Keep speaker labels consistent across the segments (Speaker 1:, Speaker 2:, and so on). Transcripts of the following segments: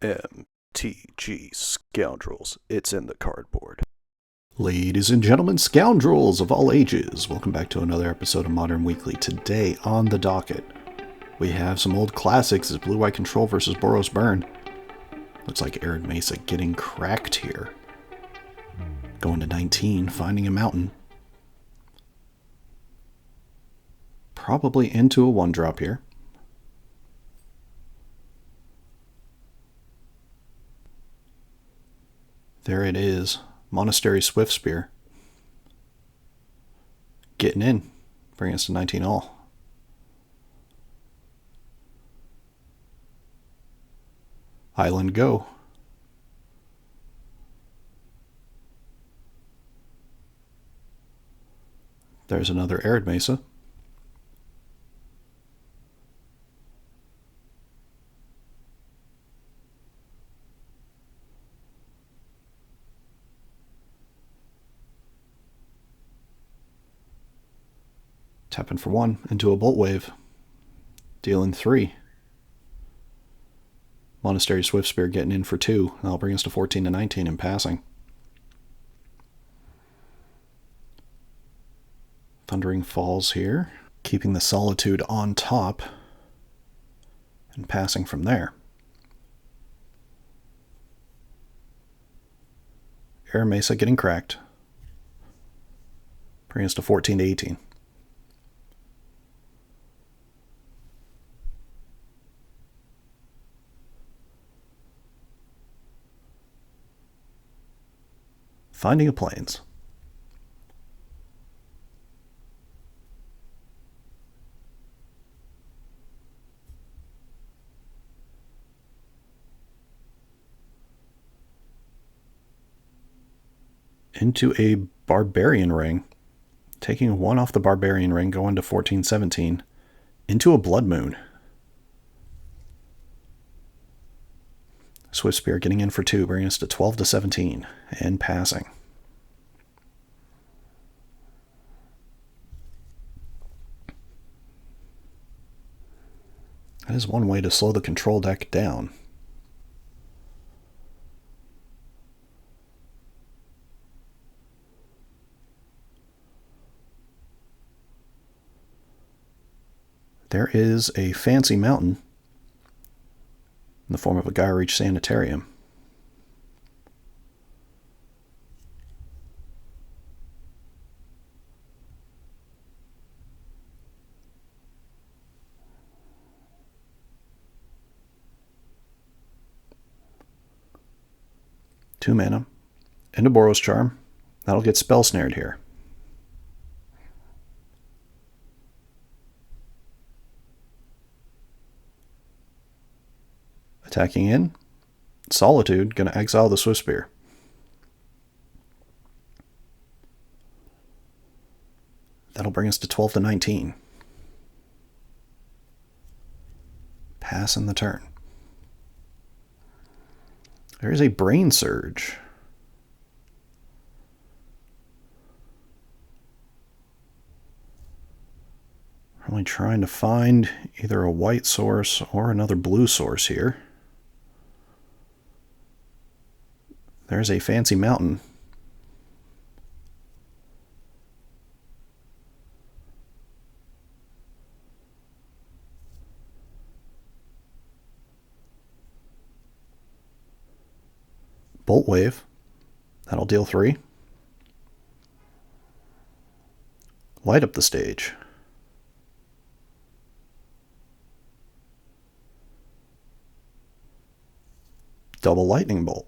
Speaker 1: MTG Scoundrels. It's in the cardboard.
Speaker 2: Ladies and gentlemen, scoundrels of all ages, welcome back to another episode of Modern Weekly. Today on the docket, we have some old classics as Blue-White Control versus Boros Burn. Looks like Arid Mesa getting cracked here. Going to 19, finding a mountain. Probably into a 1-drop here. There it is. Monastery Swiftspear. Getting in. Bringing us to 19 all. Island go. There's another Arid Mesa. Tapping for 1 into a Bolt Wave. Dealing 3. Monastery Swiftspear getting in for 2. That'll bring us to 14 to 19 in passing. Thundering Falls here. Keeping the Solitude on top. And passing from there. Air Mesa getting cracked. Bringing us to 14 to 18. Finding a Plains. Into a Barbarian Ring. Taking 1 off the Barbarian Ring, going to 14-17. Into a Blood Moon. Swiftspear getting in for 2, bringing us to 12 to 17, and passing. That is one way to slow the control deck down. There is a fancy mountain in the form of a Gaia Reach Sanitarium. Two mana. Into Boros Charm. That'll get spell snared here. Attacking in. Solitude, going to exile the Swiftspear. That'll bring us to 12 to 19. Passing the turn. There is a Brain Surge. Probably trying to find either a white source or another blue source here. There's a fancy mountain. Bolt Wave. That'll deal 3. Light up the stage. Double Lightning Bolt.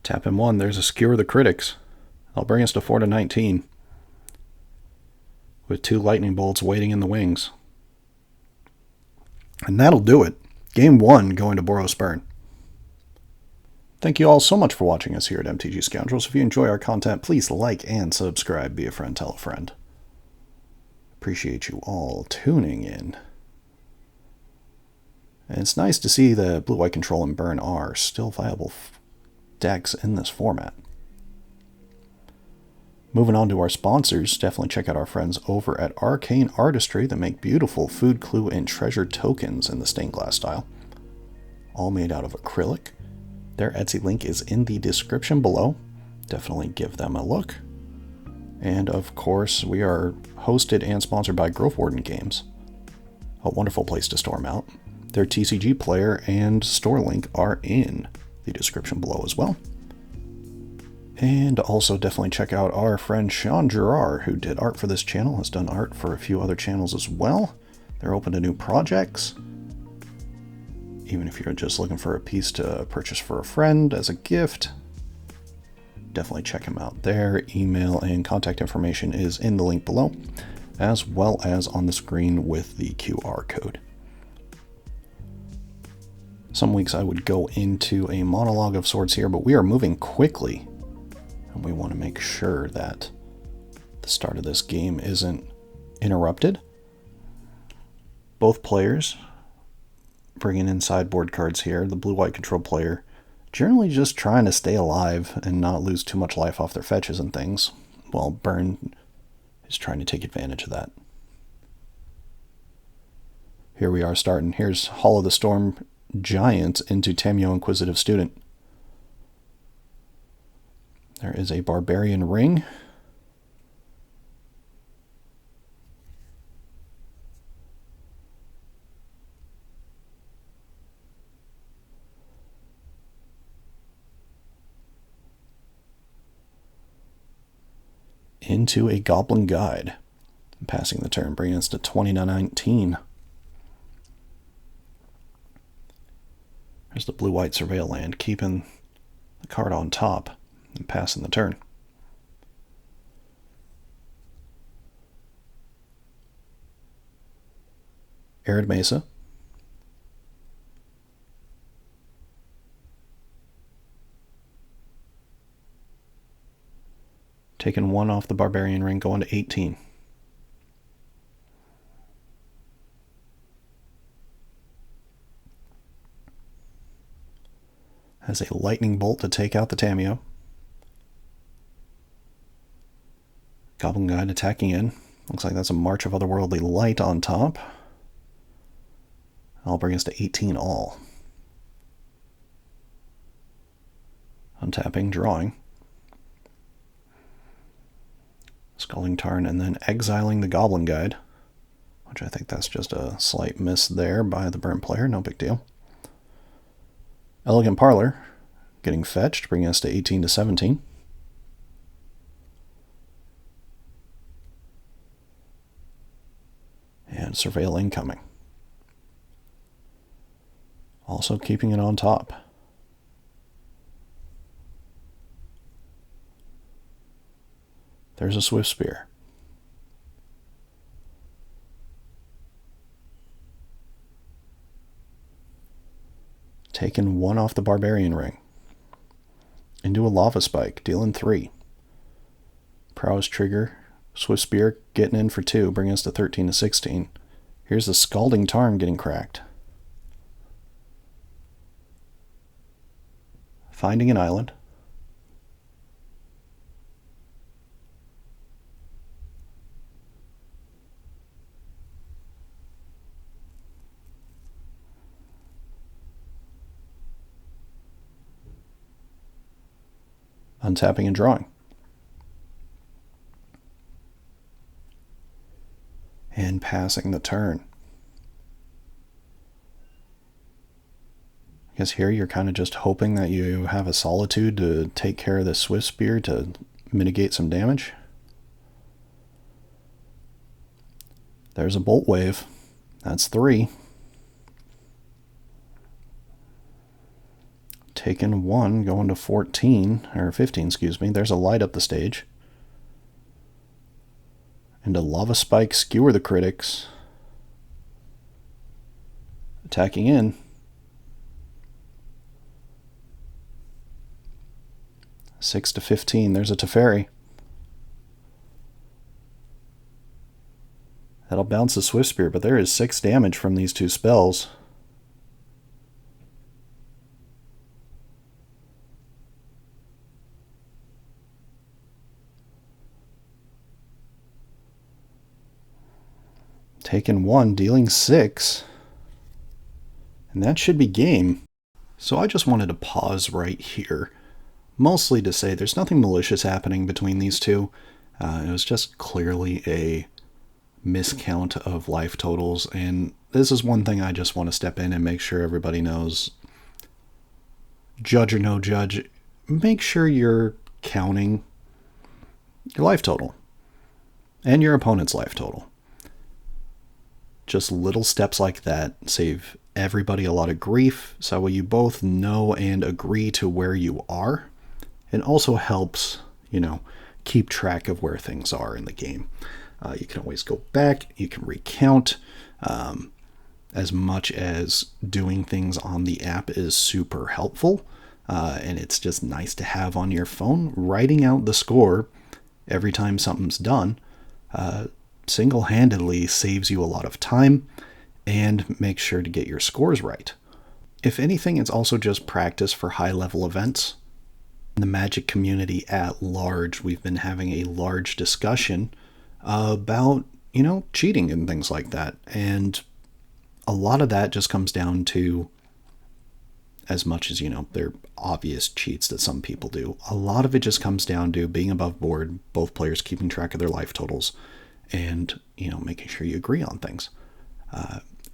Speaker 2: Tap in 1. There's a Skewer the Critics. That'll bring us to 4 to 19. With 2 lightning bolts waiting in the wings. And that'll do it. Game 1 going to Boros Burn. Thank you all so much for watching us here at MTG Scoundrels. If you enjoy our content, please like and subscribe. Be a friend, tell a friend. Appreciate you all tuning in. And it's nice to see the Blue-White Control and Burn are still viable decks in this format. Moving on to our sponsors, definitely check out our friends over at Arcane Artistry that make beautiful food, clue, and treasure tokens in the stained glass style. All made out of acrylic. Their Etsy link is in the description below. Definitely give them a look. And of course, we are hosted and sponsored by Warden Games. A wonderful place to store them out. Their TCG player and store link are in the description below as well. And also definitely check out our friend Sean Gerard, who did art for this channel, has done art for a few other channels as well. They're open to new projects. Even if you're just looking for a piece to purchase for a friend as a gift, definitely check him out there. Email and contact information is in the link below, as well as on the screen with the QR code. Some weeks I would go into a monologue of sorts here, but we are moving quickly. And we want to make sure that the start of this game isn't interrupted. Both players bringing in sideboard cards here. The blue-white control player generally just trying to stay alive and not lose too much life off their fetches and things, while Burn is trying to take advantage of that. Here we are starting. Here's Hall of the Storm Giant into Temur Inquisitive Student. There is a Barbarian Ring. Into a Goblin Guide. Passing the turn, bringing us to 20-19. There's the blue-white Surveil land, keeping the card on top and passing the turn. Arid Mesa. Taking 1 off the Barbarian Ring, going to 18. Has a Lightning Bolt to take out the Tamiyo. Goblin Guide attacking in. Looks like that's a March of Otherworldly Light on top. I'll bring us to 18 all. Untapping, drawing. Scalding Tarn, and then exiling the Goblin Guide, which I think that's just a slight miss there by the burnt player, no big deal. Elegant Parlor, getting fetched, bringing us to 18-17. And Surveil incoming. Also keeping it on top. There's a Swift Spear. Taking 1 off the Barbarian Ring. Into a Lava Spike, dealing 3. Prowess Trigger. Swift Spear getting in for 2, bringing us to 13-16. Here's the Scalding Tarn getting cracked. Finding an island. Untapping and drawing. And passing the turn. I guess here you're kind of just hoping that you have a Solitude to take care of the Swift Spear to mitigate some damage. There's a Bolt Wave. That's 3. Taking 1, going to 14, or 15, excuse me. There's a Light up the stage. And a Lava Spike, Skewer the Critics. Attacking in. Six to 15. There's a Teferi. That'll bounce the Swift Spear, but there is 6 damage from these 2 spells. Taking 1, dealing 6. And that should be game. So I just wanted to pause right here, mostly to say there's nothing malicious happening between these two. It was just clearly a miscount of life totals, and this is one thing I just want to step in and make sure everybody knows. Judge or no judge, make sure you're counting your life total and your opponent's life total. Just little steps like that save everybody a lot of grief, so you both know and agree to where you are. It also helps, keep track of where things are in the game. You can always go back, you can recount. As much as doing things on the app is super helpful, and it's just nice to have on your phone, writing out the score every time something's done single-handedly saves you a lot of time and makes sure to get your scores right. If anything, it's also just practice for high-level events. In the Magic community at large, we've been having a large discussion about, cheating and things like that. And a lot of that just comes down to, as much as, there are obvious cheats that some people do, a lot of it just comes down to being above board, both players keeping track of their life totals, and, making sure you agree on things.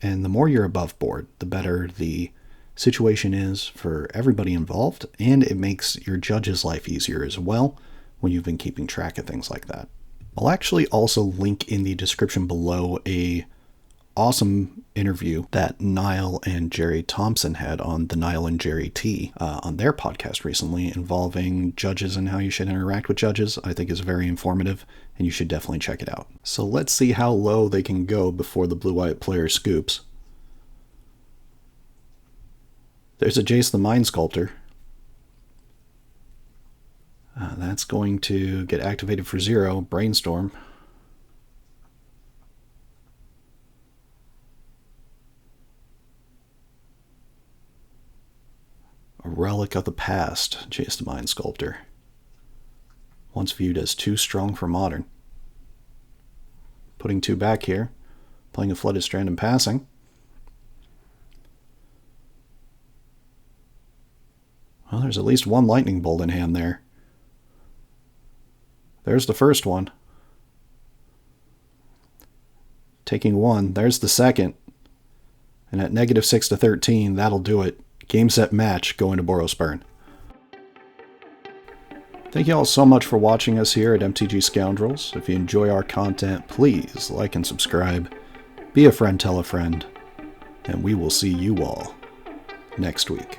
Speaker 2: And the more you're above board, the better the situation is for everybody involved, and it makes your judge's life easier as well when you've been keeping track of things like that. I'll actually also link in the description below a awesome interview that Niall and Jerry Thompson had on the Niall and Jerry T on their podcast recently, involving judges and how you should interact with judges. I think is very informative, and you should definitely check it out. So let's see how low they can go before the blue-white player scoops. There's a Jace the Mind Sculptor. That's going to get activated for 0. Brainstorm. A relic of the past, Jace the Mind Sculptor. Once viewed as too strong for modern. Putting 2 back here. Playing a Flooded Strand and passing. Well, there's at least 1 lightning bolt in hand there. There's the first one. Taking 1. There's the second. And at -6 to 13, that'll do it. Game, set, match, going to Boros Burn. Thank you all so much for watching us here at MTG Scoundrels. If you enjoy our content, please like and subscribe. Be a friend, tell a friend. And we will see you all next week.